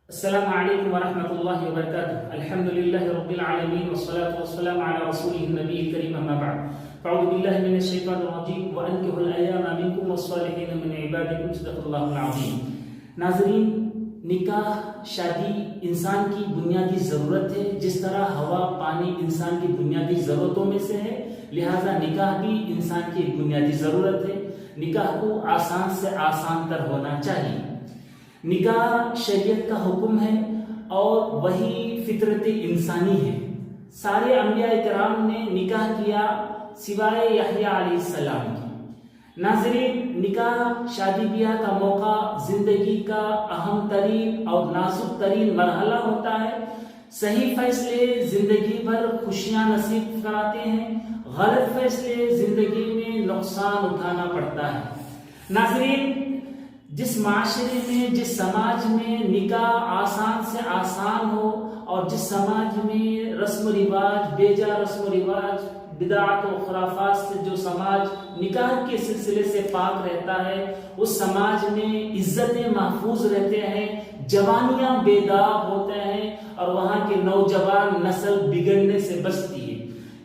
السلام علیکم ورحمۃ اللہ وبرکاتہ الحمد للہ رب العالمین والصلاة والسلام علی رسوله النبی الکریم اما بعد فاعوذ باللہ من الشیطان الرجیم وانکحوا الایام منکم والصالحین من عبادکم صدق اللہ العظیم۔ ناظرین، نکاح شادی انسان کی بنیادی ضرورت ہے، جس طرح ہوا پانی انسان کی بنیادی ضرورتوں میں سے ہے، لہذا نکاح بھی انسان کی بنیادی ضرورت ہے۔ نکاح کو آسان سے آسان تر ہونا چاہیے۔ نکاح شریعت کا حکم ہے اور وہی فطرت انسانی ہے۔ سارے انبیاء کرام نے نکاح کیا سوائے یحییٰ علیہ السلام کی۔ ناظرین، نکاح شادی بیاہ کا موقع زندگی کا اہم ترین اور نازک ترین مرحلہ ہوتا ہے۔ صحیح فیصلے زندگی بھر خوشیاں نصیب کراتے ہیں، غلط فیصلے زندگی میں نقصان اٹھانا پڑتا ہے۔ ناظرین، جس معاشرے میں جس سماج میں نکاح آسان سے آسان ہو اور جس سماج میں رسم و رواج بیجا رسم و رواج بدعات و خرافات سے جو سماج نکاح کے سلسلے سے پاک رہتا ہے، اس سماج میں عزتیں محفوظ رہتے ہیں، جوانیاں بیدار ہوتے ہیں اور وہاں کے نوجوان نسل بگڑنے سے بچتی ہے۔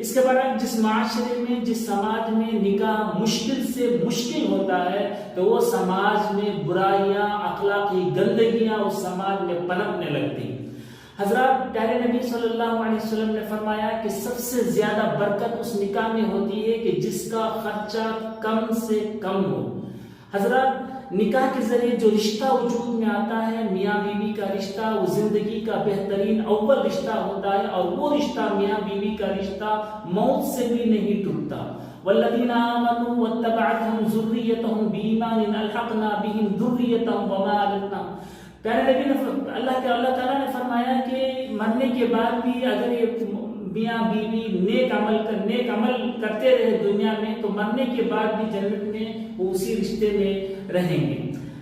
اس کے برعکس جس معاشرے میں جس سماج میں نکاح مشکل سے مشکل ہوتا ہے تو وہ سماج میں برائیاں اخلاقی گندگیاں اس سماج میں پنپنے لگتی ہیں۔ حضرات، پیارے نبی صلی اللہ علیہ وسلم نے فرمایا کہ سب سے زیادہ برکت اس نکاح میں ہوتی ہے کہ جس کا خرچہ کم سے کم ہو۔ حضرات، نکاح کے ذریعے جو رشتہ وجود میں آتا ہے، میاں بیوی کا رشتہ، وہ زندگی کا بہترین اول رشتہ ہوتا ہے اور وہ رشتہ میاں بیوی کا رشتہ موت سے بھی نہیں ٹوٹتا۔ والذین آمنوا واتبعتهم ذریتهم بإیمان الحقنا بهم ذریتهم وما ألتناهم۔ پیارے نبی اللہ تعالیٰ نے فرمایا کہ مرنے کے بعد بھی اگر یہ میاں بیوی نیک عمل کرتے رہے دنیا میں تو مرنے کے بعد بھی جنت میں وہ اسی رشتے میں رہیں گے۔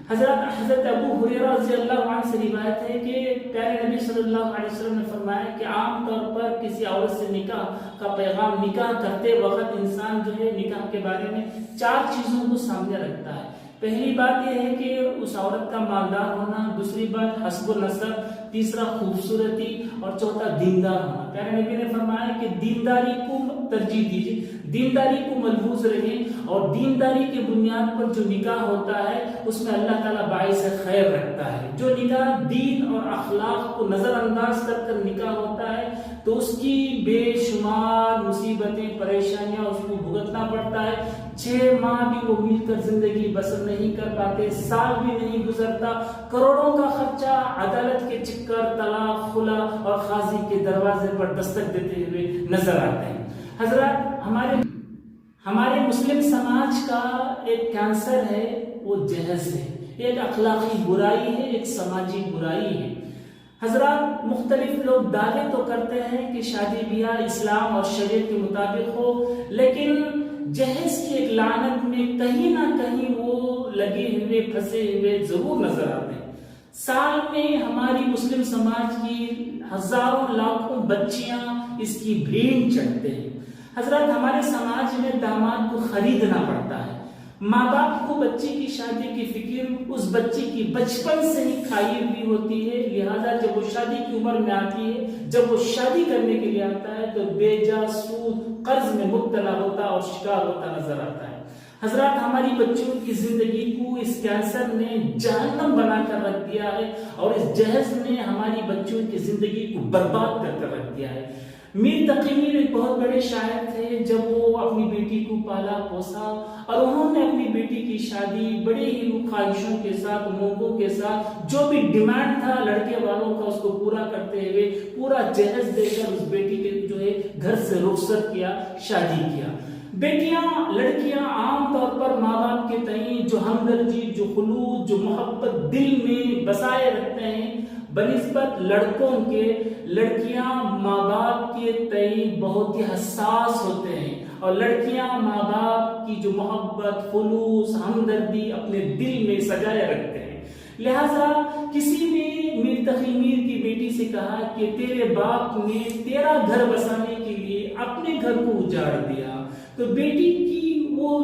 حضرت ابو ہریرہ رضی اللہ عنہ سے روایت ہے کہ پیارے نبی صلی اللہ علیہ وسلم نے فرمایا کہ عام طور پر کسی عورت سے نکاح کا پیغام نکاح کرتے وقت انسان جو ہے نکاح کے بارے میں 4 چیزوں کو سامنے رکھتا ہے۔ پہلی بات یہ ہے کہ اس عورت کا مالدار ہونا، دوسری بات حسب و نسب، تیسرا خوبصورتی اور چوتھا دیندار ہونا۔ پیارے نبی نے فرمایا کہ دینداری کو ترجیح دیجیے، دینداری کو ملحوظ رہیں اور دینداری کے بنیاد پر جو نکاح ہوتا ہے اس میں اللہ تعالیٰ باعث خیر رکھتا ہے۔ جو نکاح دین اور اخلاق کو نظر انداز کر نکاح ہوتا ہے تو اس کی بے شمار مصیبتیں پریشانیاں اس کو بھگتنا پڑتا ہے۔ 6 ماہ بھی وہ مل کر زندگی بسر نہیں کر پاتے، سال بھی نہیں گزرتا، کروڑوں کا خرچہ، عدالت کے چکر، طلاق، خلا اور قاضی کے دروازے پر دستک دیتے ہوئے نظر آتے ہیں۔ حضرات، ہمارے مسلم سماج کا ایک کینسر ہے، وہ جہیز ہے، ایک اخلاقی برائی ہے، ایک سماجی برائی ہے۔ حضرات، مختلف لوگ دعوے تو کرتے ہیں کہ شادی بیاہ اسلام اور شریعت کے مطابق ہو، لیکن جہیز کی ایک لعنت میں کہیں نہ کہیں وہ لگے ہوئے پھنسے ہوئے ضرور نظر آتے ہیں۔ سال میں ہماری مسلم سماج کی ہزاروں لاکھوں بچیاں اس کی بھین چڑھتے ہیں۔ حضرات، ہمارے سماج میں داماد کو خریدنا پڑتا ہے۔ ماں باپ کو بچی کی شادی کی فکر اس بچی کی بچپن سے ہی کھائی ہوئی ہوتی ہے، لہذا جب وہ شادی کی عمر میں آتی ہے، جب وہ شادی کرنے کے لیے آتا ہے تو بے جا سود قرض میں مبتلا ہوتا اور شکار ہوتا نظر آتا ہے۔ حضرات، ہماری بچیوں کی زندگی کو اس کینسر نے جہنم بنا کر رکھ دیا ہے اور اس جہیز نے ہماری بچیوں کی زندگی کو برباد کر رکھ دیا ہے۔ میر تقی میر ایک بہت بڑے شاعر تھے۔ جب وہ اپنی بیٹی کو پالا پوسا اور انہوں نے اپنی بیٹی کی شادی بڑے ہی خواہشوں کے ساتھ، امنگوں کے ساتھ، جو بھی ڈیمانڈ تھا لڑکے والوں کا اس کو پورا کرتے ہوئے پورا جہیز دے کر اس بیٹی کے جو ہے گھر سے رخصت کیا، شادی کیا۔ لڑکیاں عام طور پر ماں باپ کے تئیں جو ہمدردی، جو خلوص، جو محبت دل میں بسائے رکھتے ہیں، بنسبت لڑکوں کے لڑکیاں ماں باپ کے تئیں بہت ہی حساس ہوتے ہیں اور لڑکیاں ماں باپ کی جو محبت، خلوص، ہمدردی اپنے دل میں سجائے رکھتے ہیں۔ لہذا کسی نے میر تقی میر کی بیٹی سے کہا کہ تیرے باپ نے تیرا گھر بسانے کے لیے اپنے گھر کو اجاڑ دیا، تو بیٹی کی وہ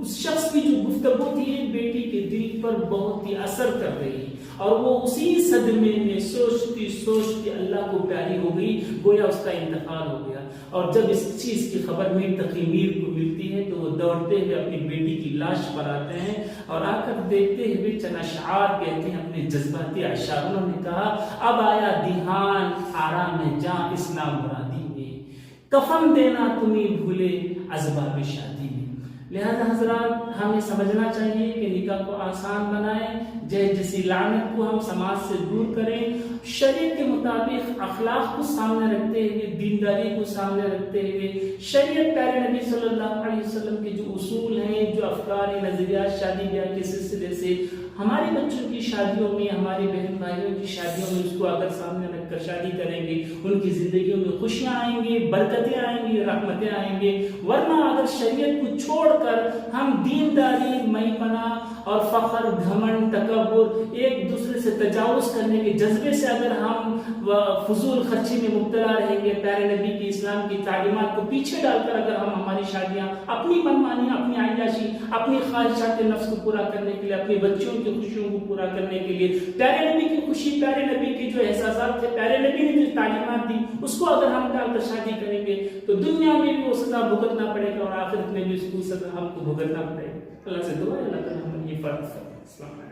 شخص کی جو گفتگو تھی بیٹی کے دل پر بہت ہی اثر کر رہی اور وہ اسی صدمے میں سوچتی سوچتی اللہ کو پیاری ہو گئی، گویا اس کا انتقال ہو گیا۔ اور جب اس چیز کی خبر میر تقی میر کو ملتی ہے تو وہ دوڑتے ہوئے اپنی بیٹی کی لاش پر آتے ہیں اور آ کر دیکھتے ہوئے چند اشعار کہتے ہیں، اپنے جذباتی اشعار۔ انہوں نے کہا اب آیا دیہان آرام جاں اسلام مرادی میں، کفن دینا تمہیں بھولے اسباب شادی میں۔ لہذا حضرات ہمیں سمجھنا چاہیے کہ نکاح کو آسان بنائیں، جیسی لعنت کو ہم سماج سے دور کریں، شریعت کے مطابق اخلاق کو سامنے رکھتے ہوئے، دینداری کو سامنے رکھتے ہوئے، شریعت پیارے نبی صلی اللہ علیہ وسلم کے جو اصول ہیں، جو افکار نظریات شادی بیاہ کے سلسلے سے ہماری بچوں کی شادیوں میں، ہماری بہن بھائیوں کی شادیوں میں اس کو اگر سامنے رکھ کر شادی کریں گے، ان کی زندگیوں میں خوشیاں آئیں گی، برکتیں آئیں گی، رحمتیں آئیں گی۔ ورنہ اگر شریعت کو چھوڑ کر ہم دینداری، مئی پنا اور فخر، گھمنڈ، تکبر، ایک دوسرے سے تجاوز کرنے کے جذبے سے اگر ہم فضول خرچی میں مبتلا رہیں گے، پیارے نبی کی اسلام کی تعلیمات کو پیچھے ڈال کر اگر ہم ہماری شادیاں اپنی منمانی، اپنی عیاشی، اپنی خواہشات نفس کو پورا کرنے کے لیے، اپنی بچیوں کی خوشیوں کو پورا کرنے کے لیے، پیارے نبی کی خوشی، پیارے نبی کی جو احساسات تھے، پیارے نبی نے جو تعلیمات دی، اس کو اگر ہم ڈال کر شادی کریں گے تو دنیا میں بھی وہ سزا بھگتنا پڑے گا اور آخرت میں بھی اس کو سزا ہم کو بھگتنا پڑے گا۔ اللہ سے دعا ہے اللہ تعالیٰ ہمیں یہ فرض کرے۔ السلام علیکم۔